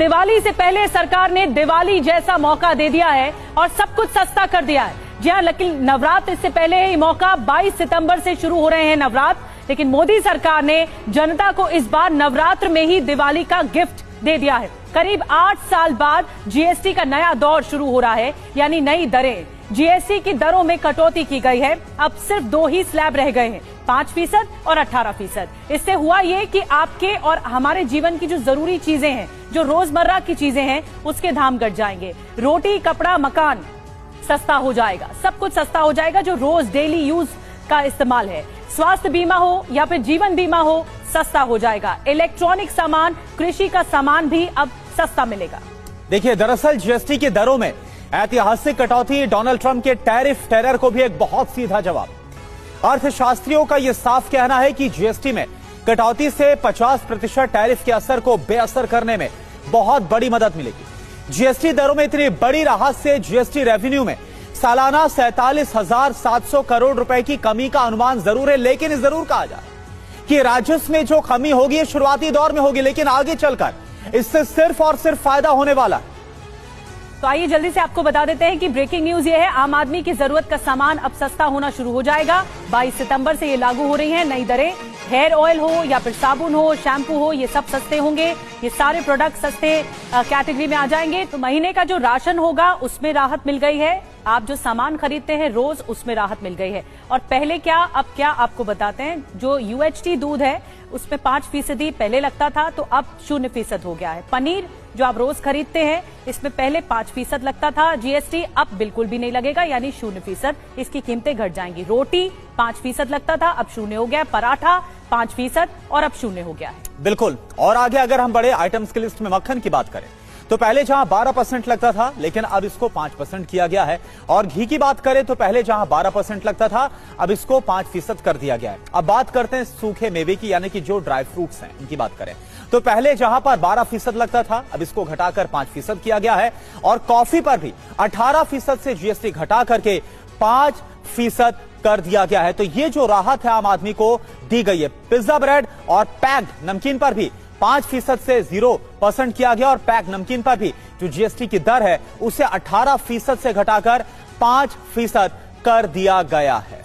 दिवाली से पहले सरकार ने दिवाली जैसा मौका दे दिया है और सब कुछ सस्ता कर दिया है। जी हां, लेकिन नवरात्र से पहले ये मौका 22 सितंबर से शुरू हो रहे हैं नवरात्र, लेकिन मोदी सरकार ने जनता को इस बार नवरात्र में ही दिवाली का गिफ्ट दे दिया है। करीब 8 साल बाद जीएसटी का नया दौर शुरू हो रहा है, यानी नई दरें। जीएसटी की दरों में कटौती की गई है। अब सिर्फ 2 ही स्लैब रह गए हैं, 5% और 18%। इससे हुआ ये कि आपके और हमारे जीवन की जो जरूरी चीजें हैं, जो रोजमर्रा की चीजें हैं, उसके दाम घट जाएंगे। रोटी, कपड़ा, मकान सस्ता हो जाएगा, सब कुछ सस्ता हो जाएगा जो रोज डेली यूज का इस्तेमाल है। स्वास्थ्य बीमा हो या फिर जीवन बीमा हो, सस्ता हो जाएगा। इलेक्ट्रॉनिक सामान, कृषि का सामान भी अब सस्ता मिलेगा। देखिए, दरअसल जीएसटी की दरों में ऐतिहासिक कटौती डोनाल्ड ट्रंप के टैरिफ टेरर को भी एक बहुत सीधा जवाब। अर्थशास्त्रियों का यह साफ कहना है कि जीएसटी में कटौती से 50% टैरिफ के असर को बेअसर करने में बहुत बड़ी मदद मिलेगी। जीएसटी दरों में इतनी बड़ी राहत से जीएसटी रेवेन्यू में सालाना 47,700 करोड़ रुपए की कमी का अनुमान जरूर है, लेकिन ये जरूर कहा जाए कि राजस्व में जो कमी होगी ये शुरुआती दौर में होगी, लेकिन आगे चलकर इससे सिर्फ और सिर्फ फायदा होने वाला है। तो आइए जल्दी से आपको बता देते हैं कि ब्रेकिंग न्यूज ये है, आम आदमी की जरूरत का सामान अब सस्ता होना शुरू हो जाएगा। 22 सितंबर से ये लागू हो रही हैं नई दरें। हेयर ऑयल हो या फिर साबुन हो, शैम्पू हो, ये सब सस्ते होंगे। ये सारे प्रोडक्ट सस्ते कैटेगरी में आ जाएंगे। तो महीने का जो राशन होगा उसमें राहत मिल गई है। आप जो सामान खरीदते हैं रोज, उसमें राहत मिल गई है। और पहले क्या अब क्या आपको बताते हैं। जो यूएचटी दूध है उसमें 5% पहले लगता था, तो अब 0% हो गया है। पनीर जो आप रोज खरीदते हैं इसमें पहले 5% लगता था जीएसटी, अब बिल्कुल भी नहीं लगेगा, यानी 0%। इसकी कीमतें घट जाएंगी। रोटी 5% लगता था, अब 0 हो गया। पराठा 5% और अब 0 हो गया है। बिल्कुल। और आगे अगर हम बड़े आइटम्स की लिस्ट में मक्खन की बात करें तो पहले जहां 12% लगता था, लेकिन अब इसको 5% किया गया है। और घी की बात करें तो पहले जहां 12% लगता था, अब इसको 5% कर दिया गया है। अब बात करते हैं सूखे मेवे की, यानी कि जो ड्राई फ्रूट्स हैं इनकी बात करें तो पहले जहां पर 12% लगता था, अब इसको घटाकर 5% किया गया है। और कॉफी पर भी 18% से जीएसटी घटा करके 5% कर दिया गया है। तो ये जो राहत है आम आदमी को दी गई है। पिज्जा ब्रेड और पैक्ड नमकीन पर भी 5% से 0% किया गया। और पैक नमकीन पर भी जो जीएसटी की दर है उसे 18% से घटाकर 5% कर दिया गया है।